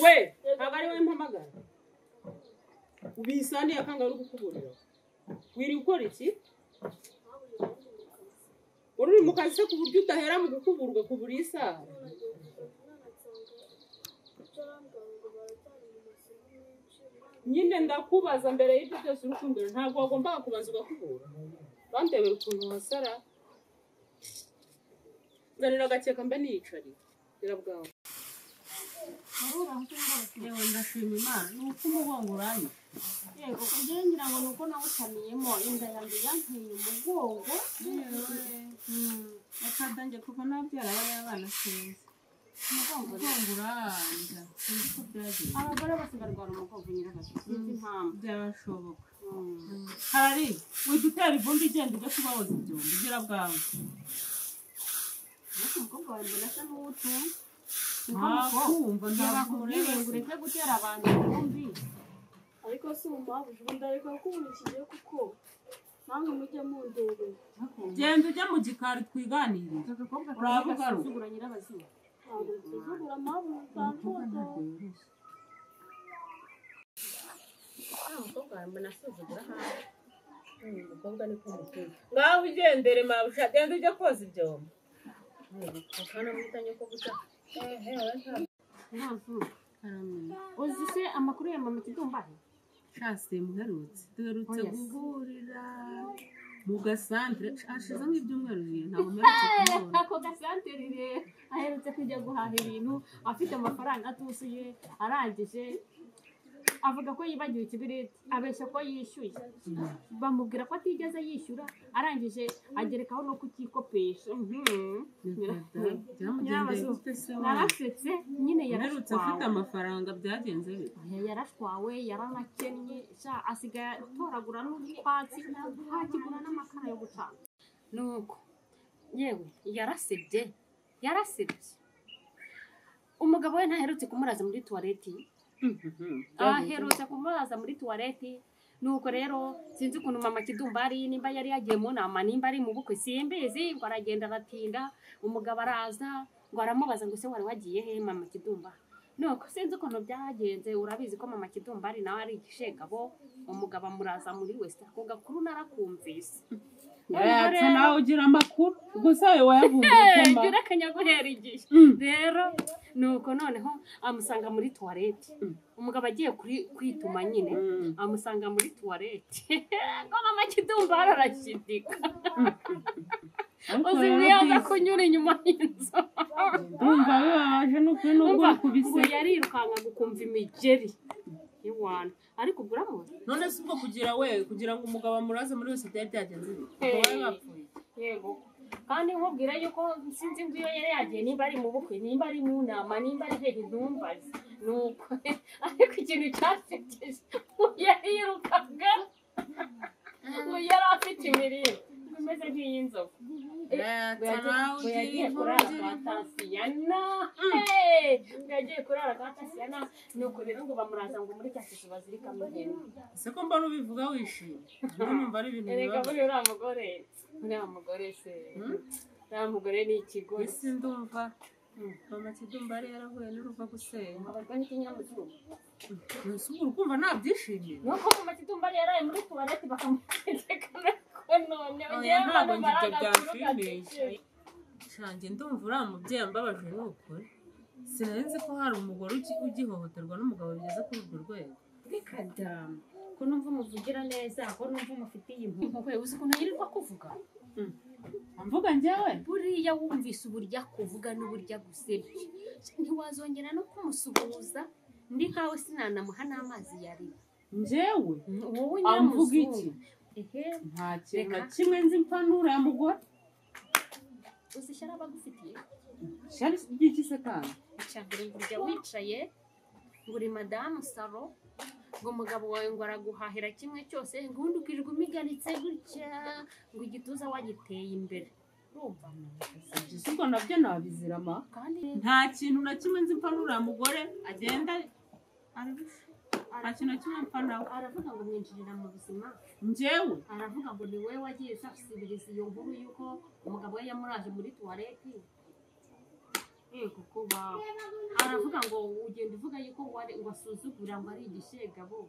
we agari we mpamagara ubisani yakanga uri gukuburira wiri ukora iki uri mu kazi ku buryo utahera mu gukuburwa kubura isaha nyine ndakubaza mbere y'ibyo byose urukundo ntabwo wagombaga kubanza ugakubura bandebera ukuntu wasara nzanira agakeka mbe niyicariye birabwawe yewe ndashima Imana nuko umugongo uranye yego kugengira ngo nuko nawutamiyemo inda yanjye yanteye umugongo akadange kuko nabyara y'abana sinzi umugongo uranja niko byagiye abagore basigarwara umugongo nyiragazi sinzi impamvu byarashoboka hari widutera ivumbi igenda ujya kubahoza ibyombo ugira bwawe umukobwa wawe mbona asa n'uwutumva kumva ndakubwira ngo ureke gutera abantu ivumbi ariko si umubabuje ubundi ariko kubunikije kuko namwe mujya mundebe genda ujya mu gikari twiganire uravuga rusugura nyirabazimu rusugura amabuye utantoto umukobwa wawe mbona asuzugura hano umukobwa ni kumutera ngaho ugendere mabusha genda ujya koza ibyombo akana mwitanye ko guca uzi se amakuru ya mama Kidumba shase muherutse duherutse guhurira mu gasantere ashize nk'ibyumweru bibiri ntabwo mperutse kumubona ako gasantere rero aherutse kujya guhaha ibintu afite amafaranga atusuye arangije avuga ko yibagiwe ikibiriti abeshya ko yishyuye bamubwira ko atigeze yishyura arangije agerekaho no kukikopesha narasetse nyine yarashutse afite amafaranga byagenze bite yarashwawe yaranakennye asigaye atoragura n'utwatsi ntakigura n'amakara yo gucana nuko yewe yarasebye umugabo we ntaherutse kumuraza muri toilette aherutse kumuraza muri toilette nuko rero sinzi ukuntu mama Kidumba ari nimba yari yagiye mu nama nimba ari mu bukwe simbizi ngo aragenda aratinda umugabo araza ngo aramubaza ngo se wari wagiye he mama Kidumba nuko sinzi ukuntu byagenze urabizi ko mama Kidumba ari nawe ari igishegabo umugabo amuraza muri West ako gakuru narakumvise yatse nawe ugira amakuru gusa we wayavuze ko gira kanyaguhera igihe rero nuko noneho amusanga muri toilette umugabo agiye kwituma nyine amusanga muri toilette ko mama Kidumba arashidika uzi wiyaza kunyura inyuma y'inzu umva bibabaje n'ubwo kubise yarirukanka gukumva imigeri iwana ariko uguramo none se ubwo kugira ngo umugabo amuraze muri wese byagenze bite wowe bapfuye yego kandi nkubwira yuko sinzi ngo iyo yari yagiye nimba ari mu bukwe nimba ari mu nama nimba ari hehe ntumbaze nuko ariko ikintu cyasekeje yarirukaga ngo yari afite imirire bimeze nk'iy'inzovu yagiye kurara kwa Tasiyana nuko rero ngo bamuraza ngo muri cya kizu bazirikamo ihene ese ko mbona ubivuga wishimye numva ari ibintu erega buri uriya mugore se uriya mugore ni ikigo isi ndumva mama Kidumba ari yarahuye n'uruva gusenya abarwa n'ikinyamuzuba nusubura ukumva nabyishimiye nuko mama Kidumba ari yaraye muri toilette bakamutegekana none ntabwo ngibyo byashimisha shange ndumva uriya mubyeyi ambabaje n'ukuri sinzi ko hari umugore ugihohoterwa n'umugabo bigeze kuri urwo rwego bikadamu ko numva umuvugira neza ko numva umufitiye impuhwe uzi ukuntu yirirwa kuvuga amvuga njyewe buriya wumvise uburyo kuvuga n'uburyo gusebye ntiwazongera no kumusuhuza ndi kawe sinanamuha n'amazi yari njyewe wowe nyamvuga iki nta kintu na kimwe nzi mpanura ya mugore uzishyira abagufitiye shari byiki se kandi icyambere ngo ujya wicaye ngo uri madamu Saro ngo umugabo wawe ngo araguhahira kimwe cyose ngo undi ukirirwa umiganitse gutya ngo igituza wagiteye imbere urumva ubwo nabyo nabizirama kandi nta kintu na kimwe nzi mpanura ya mugore agenda nta kintu kimwe mpfa nawe. Aravuga ngo mwinjirira mu buzima. Njyewe Aravuga ngo ni wowe wagiye usasibiriza iyo nkuru yuko umugabo we yamuraje muri tuwareti. Kuko aravuga ngo ugenda uvuga yuko wasuzugura ngo ari igishegabo.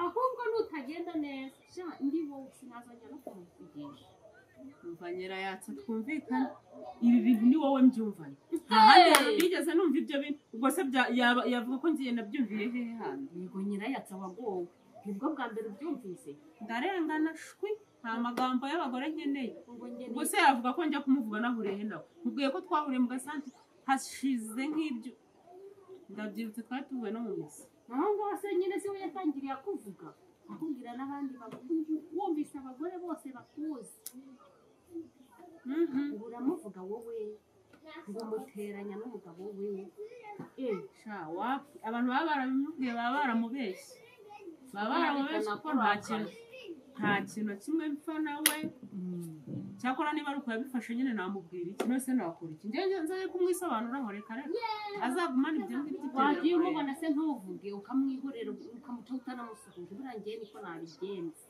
Ahubwo nutagenda neza ndi wowe sinazanya no kumuvugisha. Umva nyirayatse twumvikana ibi bintu ni wowe mbyumvanye. Ahandi bigeze numva ibyo bintu ubwo se yavuga ko ngiye nabyumviye hehe hano. Yego nyirayatse wagowe nibwo bwa mbere ubyumvise. Ndarengana shwi nta magambo y'abagore nkeneye. Ubwo se yavuga ko njya kumuvuga nahuriye nawe. Mubwiye ko twahuriye mu gasanti hashize nk'ibyo. Ndabyibutse twari tuvuye no mu misa. Naho ngaho se nyine si we yatangiriye kuvuga. Akubwira n'abandi wumvise abagore bose bakuzi. Uramuvuga wowe ngo umuteranya n'umugabo we. Abantu baba barabimubwiye baba baramubeshye. Baba baramubeshye ko nta kintu kimwe mpfa nawe. Cyakora niba ari uko yabifashe nyine namubwira iki nose nakora iki. Njye nzaye kumwisobanura ngo reka reka azagumana ibyo ngibyo. Wagiye umubona se ntuvuge ukamwihorera ukamuca utanamusuhuje burangiye niko nabigenza.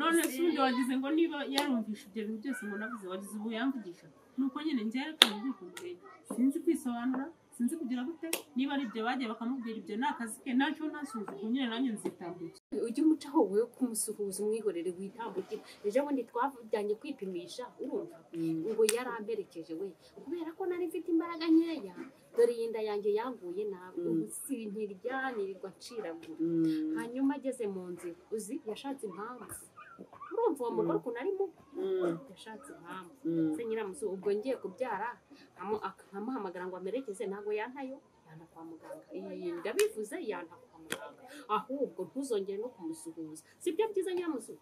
None se undi wagize ngo niba yarumvisha ibyo bintu byose ngo navuze wagize ubu yamvugisha. Nuko nyine ngerekana ubwikunde. Sinzi kwisobanura, sinzi kugira gute. Niba ari ibyo bagiye bakamubwira ibyo nakazi ke nacyo nasuzuguye nyine nanjye nzitambuke. Ujye umucaho wowe kumusuhuza umwihorere witambuke. Ejo bundi twavujyanye kwipimisha urumva ngo yaramberekeje we kubera ko nari mfite imbaraga nkeya. Dore yinda yanjye yaguye nabi ubusintiryanirirwa nciragura. Hanyuma ageze mu nzira uzi yashatse impamvu. Urumva uwo mugore ukuntu arimo yashatse impamvu. Se nyiramuzu ubwo ngiye kubyara nkamuhamagara ngo amerekeze ntabwo yantayo yana kwa muganga. Ndabivuze yana kwa muganga. Ahubwo ntuzongere no kumusuhuza. Sibyo byiza nyiramuzu?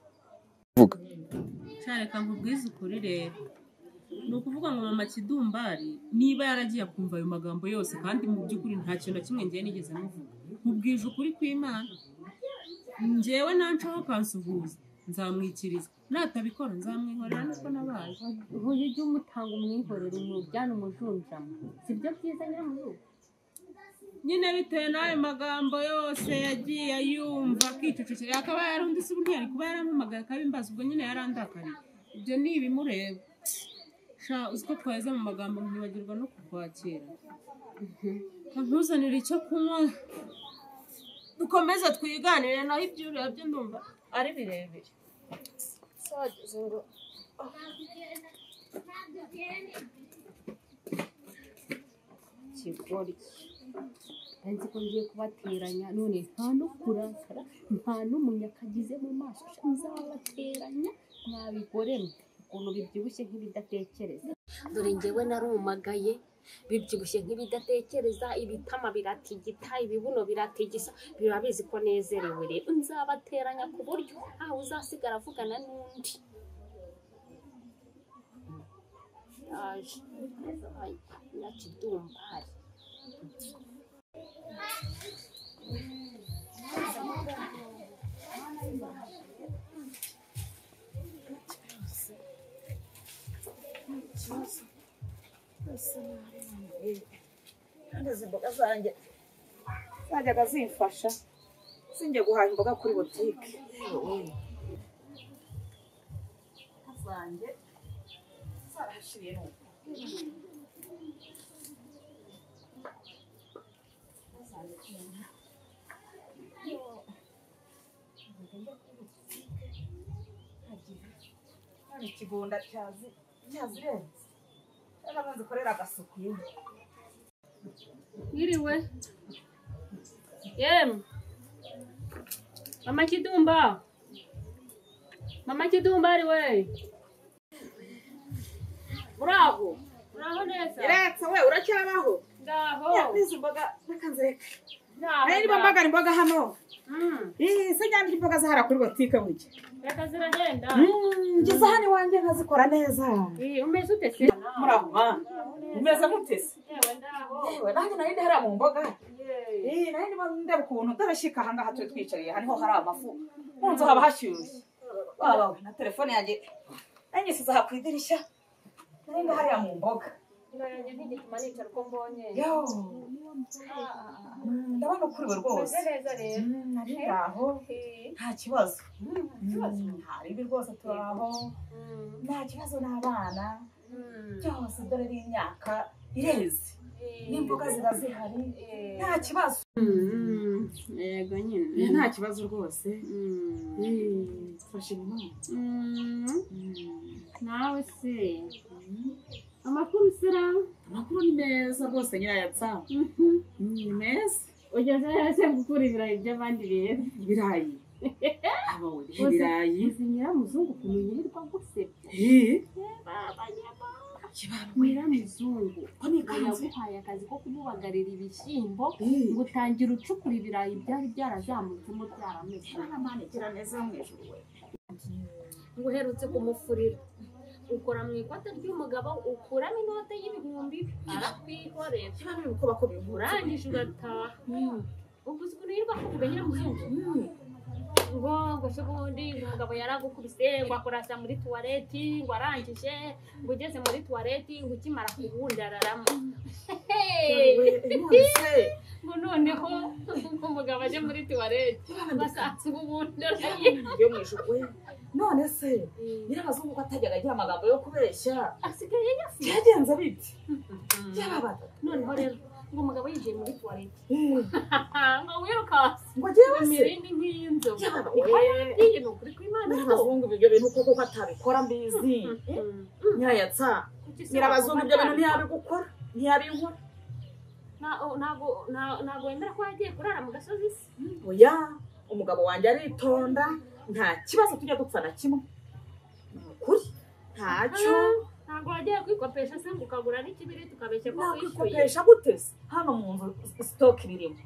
Cyareka nkubwize ukuri rero. Ni ukuvuga ngo mama Kidumbari niba yaragiye kumva ayo magambo yose kandi mu by'ukuri nta kintu na kimwe ngiye nigeze muvuga. Nkubwije ukuri kw'Imana. Njyewe nancaho kansuhuza nzamwikiriza. Natabikora nzamwihorera niko nabaye. Ubuye ujye umutanga umwihorera umujyana umujunjama. Sibyo byiza nyiramuzu? Nyine bitewe n'ayo magambo yose yagiye ayumva akicecekera. Akaba yarundi se ubundi yari kuba yarampamagaye akabimbaza ubwo nyine yarandakariye. Ibyo ni ibimureba. Uziko twaheze mu magambo ntibagirwa no kukwakira. Ntuzanire icyo kunywa dukomeze twiganire naho ibyo urabyo ndumva ari birebire. Sageze ngo kigori nzi ko ngiye kubateranya none nta no kurakara nta n'umunyakagize mu maso nzabateranya mwabigoremwe ukuntu bibyibushye nk'ibidatekereza. Dore njyewe narumagaye bibyibushye nk'ibidatekereza, ibitama biratigita, ibibuno biratigisa, biba bizi ko nezerewe. Rero nzabateranya ku buryo ntawe uzasigara avugana n'undi. Yaje Nyakidumbari. Izi mboga zanjye zajyaga zimfasha sinjye guhaha imboga kuri botike zanjye zarahashiriye nuko ikigunda cyazirenze n'abantu zikorera agasuku Ngiriwe. Mama Kidumba. Mama Kidumbari we. Bravo. Bravo neza. Iretsa we uracyabaho? Ndaho. Yabize imboga bakanzeka. Ndaho. Ari bambaga imboga hano. Se nyandi imboga zahara kuri botike muke. Reka zirahenda. Ngize hano iwanjye nkazikora neza. Umeze ute se? Muraho. Umeze mute se? Yewe ndaho. Yewe nanjye nari ndahera mu mboga. Nari ndeba ukuntu ndabashika aha ngaha turi twicariye haniho hari amafu. Munzu haba hashyushye. Baba na telefone yanjye nanyisize aha ku idirishya. Nari ndahariya mu mboga. Nanjye ntigituma nicara uko mbonye. Yo. ndabona ukuriwe rwose neza rero nari ngaho nta kibazo nta ribi rwose turaho nta kibazo n'abana byose dore n'imyaka ireze n'imboga ziba zihari nta kibazo yego nyine nta kibazo rwose fashe mama nawe se amakuru sera amakuru ni meza rwose nyirayatsa ni meza ugeze hese gukura ibirayi by'abandi rero ibirayi ibirayi uzi nyiramuzungu ukuntu yirirwa gusebya nyiramuzungu yaguhaye akazi ko kumubagarira ibishyimbo ngo utangire ucukura ibirayi byari byarazamutsemo byarameze n'amanikira neza yo mu ijuru we ngo uherutse kumufurira ukora mu ikote ry'umugabo ukuramo inote y'ibihumbi arakwihorera kiba biri kuba ko bivura urangije urataha ubwo uzi ukuntu yirirwa kuvuga nyiramuzungu ngo se ubundi umugabo yaragukubise ngo akurasa muri tuwareti ngo arangije ngo ugeze muri tuwareti ngo ukimara kubundararamo ngo noneho umugabo aje muri tuwareti basatse ubundaraye yo mu ijuru we none se nyiramuzungu ko atajyaga agira amagambo yo kubeshya asigaye yafite byagenze bite byababada noneho rero ngo umugabo yinjiye muri tuwareti ngo wirukanse ngo agiye wese imirindi nk'iy'inzovu we ni ukuri kw'Imana nyirabazungu ibyo bintu koko ko atabikora mbizi nyirayatsa nyirabazungu ibyo bintu ntiyabigukora ntiyabikora ntabwo wemera ko yagiye kurara mu gasozi se oya umugabo wanjye aritonda nta kibazo tujya dupfa na kimwe ni ukuri ntacyo ntabwo wagiye kwikopesha se ngo ukagura n'ikibiriti ukabeshya ko wishyuye nakwikopesha gute se hano mu nzu sitoke birimo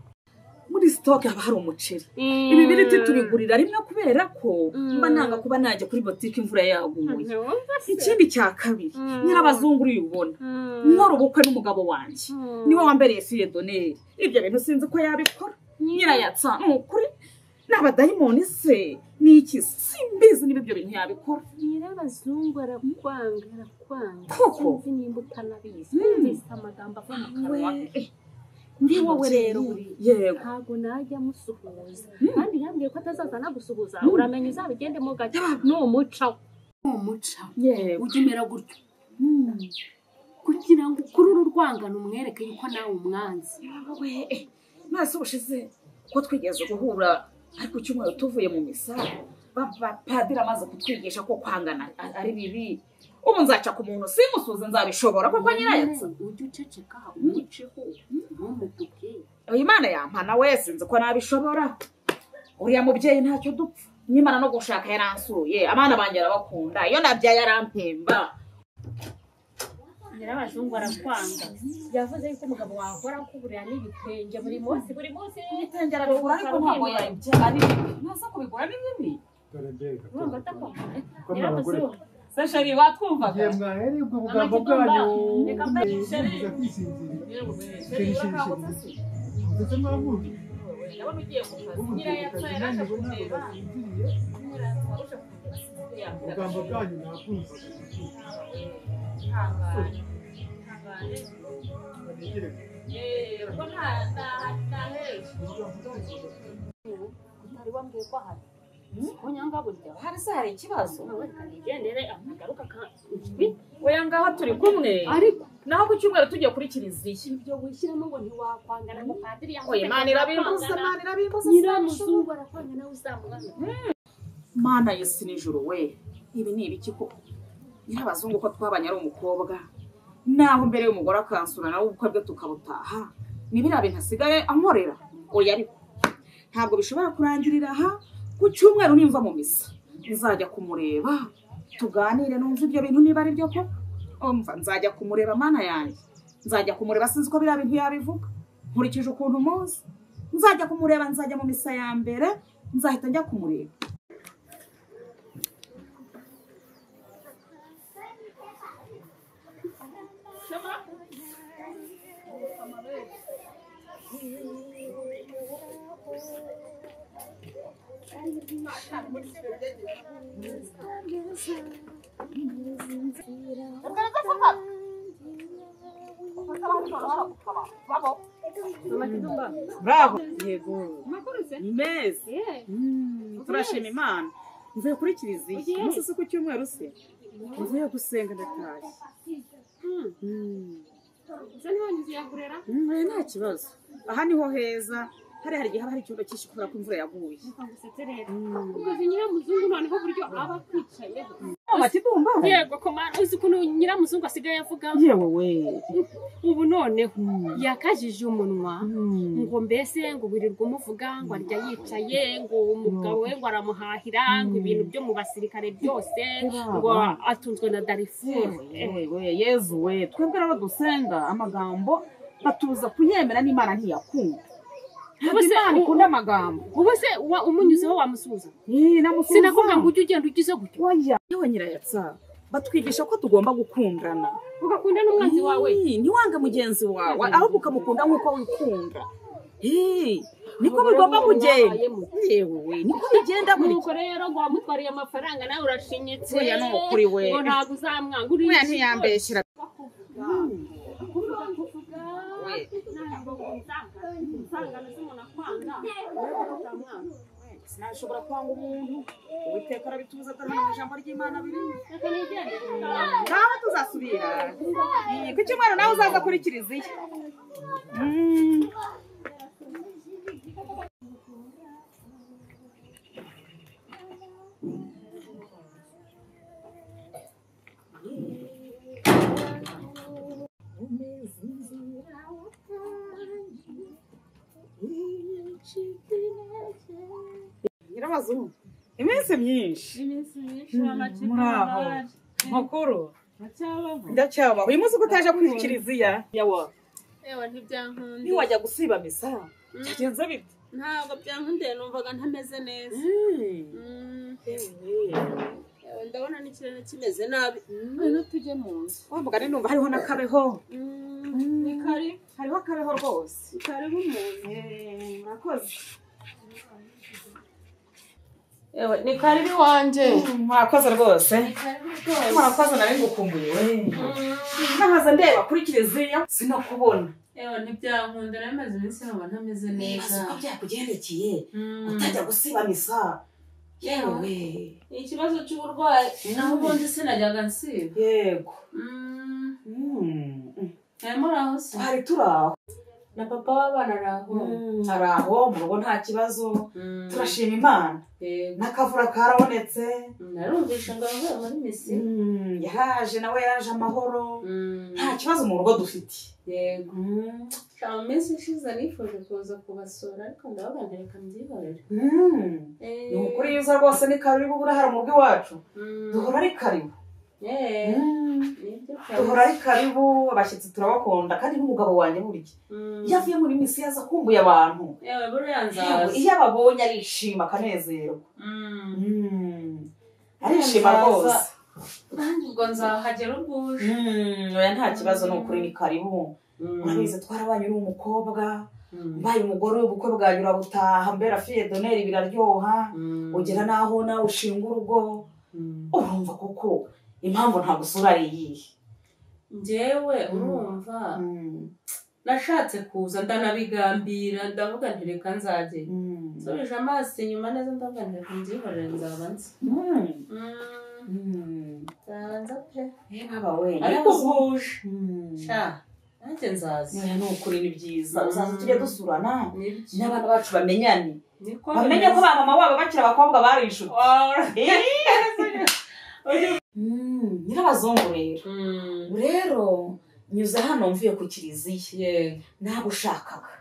muri sitoke haba hari umuceri ibi biriti tubigurira rimwe kubera ko mba nanga kuba najya kuri botike imvura yaguye ikindi cya kabiri nyirabazungu uriyubona nkora ubukwe n'umugabo wanjye niwe wambereye fiye doneri ibyo bintu sinzi ko yabikora nyirayatsa ni ukuri n'abadayimoni se ni iki simbizi niba ibyo bintu yabikora nyirabazungu arakwanga koko sinzi nimba utanabizi wumvise amagambo ava mu kanwa ndi wowe rero yego ntabwo najya musuhuza kandi yambwiye ko atazaza nagusuhuza uramenya uzabigendemo gake n'umuca yego ujya umera gutyo kugira ngo ukurure urwangano umwereke yuko nawe umwanzi we mwese ubushize ko twigeze guhura ariko cyumweru tuvuye mu misa padiri amaze kutwigisha ko kwangana ari bibi ubu nzaca ku muntu simusuze nzabishobora kuko nyirayatsa ujye uceceka umuceho ntumutuke Imana yampana wese nzi ko nabishobora uriya mubyeyi ntacyo dupfa nyimana no gushaka yaransuye abana banjye arabakunda iyo nabyaye arampemba nyirabazungu arakwanga yavuze yuko umugabo wakora kuburira n'ibitenge buri munsi ibitenge arabigura ariko ntabwo yabya ari nasa kubigura ni bibi urumva atakumva nyirabazungu se sheri watwumvaga ye mwahere ubwo bugambo bwanyu buza kwisinzira ndetse mwavuye ndabona ugiye mu kazi nyirayatsa yaraje kureba ubugambo bwanyu nakumva utari wambwiye ko ahari ko nyanga burya hari se hari ikibazo nigendere agaruka oya ngaho turi kumwe ariko naho ku cyumweru tugiye kuri kiliziya ibyo wishyiramo ngo ntiwakwangana ngo padiri oya Imana irabimbuza Imana irabimbuza nyiramuzungu arakwanga nawe uzamubana Mana yesi nijoro we ibi ni ibiki koko nyirabazungu ko twabanye ari umukobwa naho mbere y'umugore akansura nawe ubukwe bwe tukabutaha ni biriya bintu asigaye ankorera oya ariko ntabwo bishobora kurangirira aha ku cyumweru nimva mu misa nzajya kumureba tuganire numva ibyo bintu niba ari byo koko umva nzajya kumureba Mana yanjye nzajya kumureba sinzi ko biriya bintu yabivuga nkurikije ukuntu muzi nzajya kumureba nzajya mu misa ya mbere nzahita njya kumureba Mama Kidumba. Bravo. Yego. Makuruze. Meza. Turashima Imana. Mvuye kuri kiliziya. Umunsi si ku cyumweru se. Mvuye gusenga ndatashye. Uza niho nzi yagurera? Nta kibazo. Aha niho heza. Hari igihe haba hari ikibazo cyinshi kubera ko imvura yaguye. Ubwo nyiramuzungu noneho buryo aba kwicaye. Mama Kidumba. Yego komana uzi ukuntu nyiramuzungu asigaye avuga. Yewe we. Ubu noneho yakajije umunwa ngo mbese ngo wirirwa umuvuga ngo arya yicaye ngo umugabo we ngo aramuhahira ngo ibintu byo mu basirikare byose ngo atunzwe na Darifur. We Yezu we twebwe abo dusenga amagambo batuza kuyemera n'Imana ntiyakunda. Ubuse ikunda amagambo. Ubuse umunyuzeho wamusuza. Namusuza. Sinakubwira ngo ujye ugenda ugize gutyo. Oya. Yewe nyirayatsa. Batwigisha ko tugomba gukundana. Ugakunda n'umwanzi wawe. Ntiwange mugenzi wawe ahubwo ukamukunda nk'uko wikunda. Niko bigomba kugenda. Yewe niko bigenda buri. Nuko rero ngo wamutwariye amafaranga nawe urashinyitse. Oya no kuri we. Ngo ntabwo uzamwanga uri. Oya ntiyambeshyira. Sinashobora kwanga umuntu. Uwiteka arabituza atari mu ijambo ry'Imana birimo. Ngaho tuzasubira. Ku cyumweru nawe uzaza kuri kiliziya. Nyirabazungu. Iminsi myinshi. Muraho. Makuru. Ndacyabaho. Uyu munsi utaje kuri kiliziya yawa. Ewa ntibyankunde. Niwajya gusiba misa. Cyagenze bite? Ntabwo byankunde numvaga ntameze neza. Ndabona n'ikirere kimeze nabi. Hano tujye mu nzu. Wamugane numva hariho n'akabeho. Ni kari. Hariho akabeho rwose. Kariho umuntu. Murakoze. Ewa ni karibi wanje. Murakoze rwose. Murakoze nari ngukumbuye we. Nahaza ndeba kuri kiliziya sinakubona. Ewa ntibyankunda namaze iminsi numva ntameze neza. Uko byakugendekeye utajya gusiba misa. Yewe ikibazo cy'uburwayi naho ubundi sinajyaga nsiba. Yego. Muraho se? Hari turaho. Na papa w'abana araho. Araho mu rugo nta kibazo. Turashima Imana. N'akavura karabonetse. Narumvisha ngo avuye muri misi. Yaje nawe yaje amahoro. Nta kibazo mu rugo dufite. Yego. Mu minsi ishize nifuje kuza kubasura ariko ndavuga ntereka mbyihorere. Ni ukuri yuza rwose ni karibu buri hari mu rugo iwacu. Duhora ari karibu. Duhora ari karibu abashyitsi turabakunda kandi n'umugabo wanjye burya. Iyo avuye muri misi yaza akumbuye abantu. Yewe buriya nzaza. Iyo ababonye arishima akanezerwa. Arishima rwose. Nanjye ubwo nzahagera ubwuje. Oya nta kibazo ni ukuri ni karibu. Urabizi twarabanye uri umukobwa. Mbaye umugore w'ubukwe bwanyu urabutaha mbera fiye doneri biraryoha. Ugera naho nawe ushinga urugo. Urumva koko impamvu nta gusura ari iyihe? Njyewe urumva nashatse kuza ndanabigambira ndavuga nti reka nzajye. Nsubije amaso inyuma neza ndavuga nti reka mbyihorere nzaba nzi. Nzabanza pe. Baba we. Ariko ubuje. Sha nanjye nzaza. Ni ukuri ni byiza. Uzaza tujye dusurana n'abana bacu bamenyane. Bamenye ko ba mama wabo bakira abakobwa bari inshuti. Nyirabazungu rero nyuze hano mvuye ku kiliziya ntabwo ushakaga.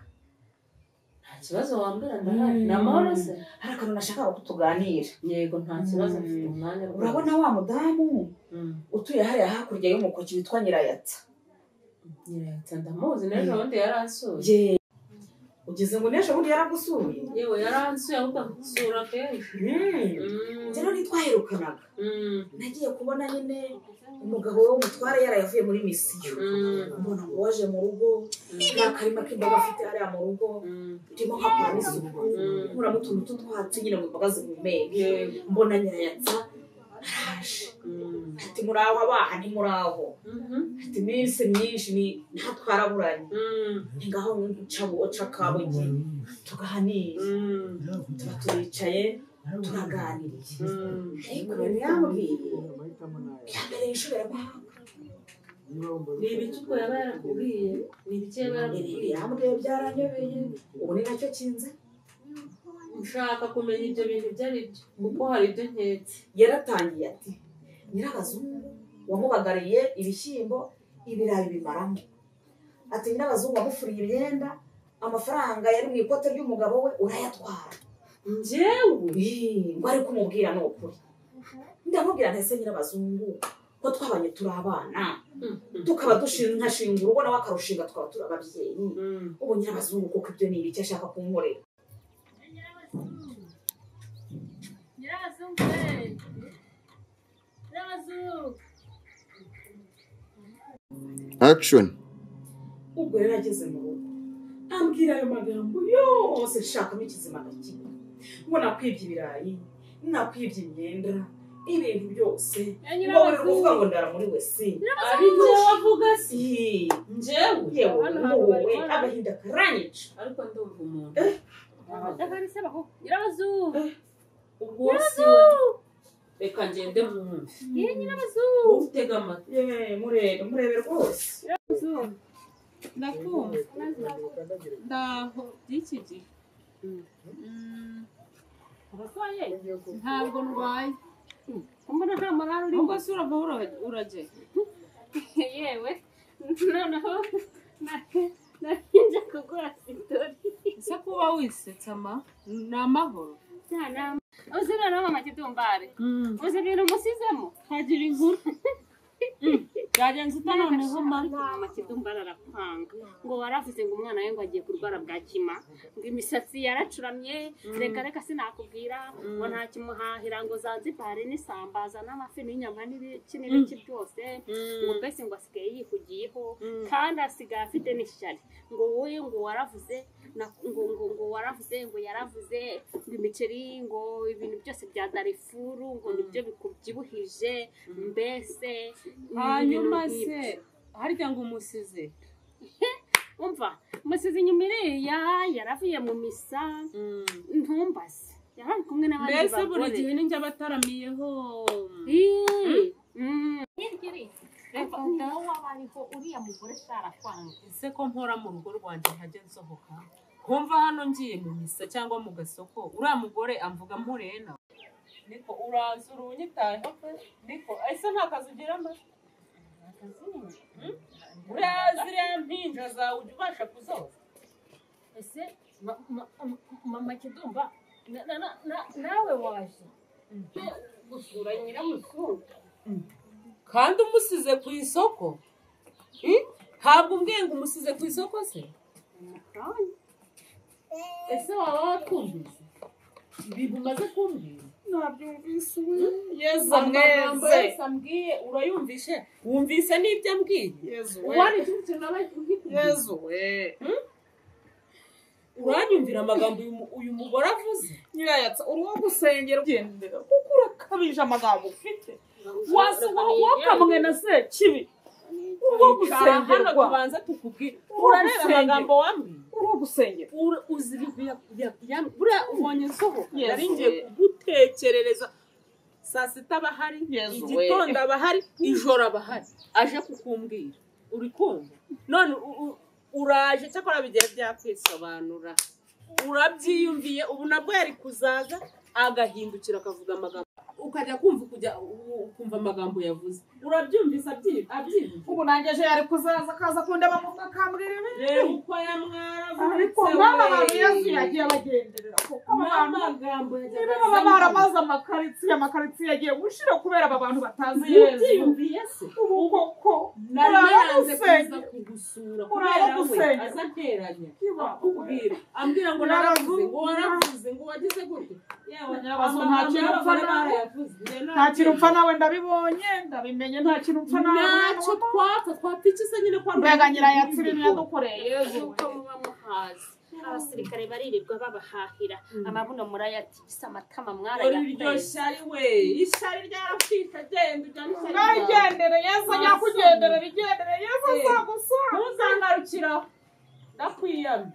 Nta kibazo wambwira ndahari. Ni amahoro se? Hari akantu nashakaga ko tuganira. Yego nta kibazo mfite umwanya. Urabona wa mudamu utuye hariya hakurya y'umukoki witwa Nyirayatsa. Nyirayatsa ndamuzi n'ejo bundi yaransuye. Ugeze ngo n'ejo bundi yaragusuye? Yewe yaransuye ahubwo gusura kenshi. Njyewe ntitwaherukanaga. Nagiye kubona nyine umugabo w'umutware yarayavuye muri misiyo. Mbona ngo waje mu rugo nta karima k'imboga afite hariya mu rugo. Ndimo nkakora n'isuku. Nkuramo utuntu tw'utwatsi nyine ngo imboga zihumeke. Mbona Nyirayatsa ati muraho abaha ni muraho ati iminsi myinshi ni ntatwaraburanye ngaho uca kabugi tugahanira tuba turicaye turaganiriye ariko rero yambwiye byambere inshobora guhanga ni ibiki ubwo yaba yarakubwiye ni ibiki yaba yarakubwiye yambwiye byaranyobeye ubu ni nacyo kinze ushaka kumenya ibyo bintu ibyo ari byo kuko hari ibyo nketse yaratangiye ati nyirabazungu wamubagariye ibishyimbo ibirayi bimaramo ati nyirabazungu wamufuriye imyenda amafaranga yari mu ikote ry'umugabo we urayatwara njyewe ngo ari kumubwira ni ukuri ndamubwira ntese nyirabazungu ko twabanye turi abana tukaba nkashinga urugo nawe akarushinga twaba turi ababyeyi ubu nyirabazungu kuko ibyo ni ibiki ashaka kunkorera Action. ubwo rero ageze mu rugo ambwira ayo magambo yose nshakamo ikizima kimwe ngo nakwibye ibirayi nakwibye imyenda ibintu byose ngo buri kuvuga ngo ndara muri we si ari njyewe avuga si njyewe yewe wowe agahinda karanyica ariko ndumva umuntu nyirabazungu ubwo si we reka ngende mwumve nyirabazungu utega amatwi murebe rwose ndakumva ndaho by'iki gihe ntabwo ndwaye mbona nta morale urimo ubwo se urava urajya yewe noneho narinje kugura sitori ese kuba wisetsa ni amahoro uzi rero mama kidumbare uzi ibintu musizemo ntagira inkuru byagenze utanoneho mama kidumbare arakwanga ngo waravuze ngo umwana we ngo agiye kurwara bwakima ngo imisatsi yaracuramye reka sinakubwira ngo ntakimuhahira ngo zanzibare n'isambaza n'amafi n'inyama n'ibiki byose ngo mbese ngo asigaye yihugiyeho kandi asigaye afite n'ishyari ngo wowe ngo waravuze ngo waravuze ngo yaravuze ngo imiceri ngo ibintu byose bya darifuru ngo nibyo bikubyibuhije mbese hanyuma se harya ngo umusize umva musize inyuma iriya yaravuye mu misa ntumbaze yari kumwe n'abandi bagore mbese buri gihe ninjye abataramiyeho nawe waba ariho uriya mugore sharakwanga ese ko mpora mu rugo rwanjye ntajya nsohoka nkumva hano ngiye mu misa cyangwa mu gasoko uriya mugore amvuga mpuriye nawe niko uraza urunyitayeho pe niko ese nta kazi ugira mba uraza iriya mpinja zawe ujya ubasha kuzoza ese mama kidumba nawe waje gusura nyiramuzungu kandi umusize ku isoko ntabwo umbwiye ngo umusize ku isoko se ese waba wakumvise ibintu umaze kumbwira nabyumvise yeza mweze ambwiye urayumvishe wumvise n'ibyo ambwiye wari yezu we uranyumvira amagambo uyu mugore avuze nyirayatsa uri wo gusengera ugendera kuko urakabije amagambo ufite wakamwe na sekibi uri wo gusengerwa kubanza tukubwira urareba amagambo wambwiye uri wo gusengera uzi buriya ubonye nsohoka nari ngiye kugutekerereza saa sita aba ahari igitondo aba ahari ijoro aba ahari aje kukumbwira uri kumva none uraje cyakora bigiye byakwisobanura urabyiyumviye ubu nabwo yari kuzaza agahindukira akavuga amagambo ukajya kumva amagambo yavuze urabyumvise abyiyumvise ubu nangeje yari kuzaza akaza kundeba mu akambwira rero uko yamwaravuze ariko mama abantu yesu yagiye abagenderera kuko amagambo baba baramaze amakaritsiye yagiye gushira kubera aba bantu batazi yesu ubyiyumviye se ubu koko nari naranze kuza kugusura kubera we aza nteranya akubwira ambwira ngo naravuze ngo waravuze ngo wagize gute yewe nta kintu upfa nawe ndabibonye ndabimenye nta kintu upfa nawe ntacyo twapfa iki se nyine kwa mbega nyirayatsi ibintu yadukoreye uko muba muhazi abasirikare baririrwa babahahira amabuno murayatibisa amatama mwarayatse iryo shari we ishari ryarafite genda ujyane ishyari Narigendere Yesu ajya kugendera rigendere Yesu azagusanga. ntuzangarukiraho ndakwiyamye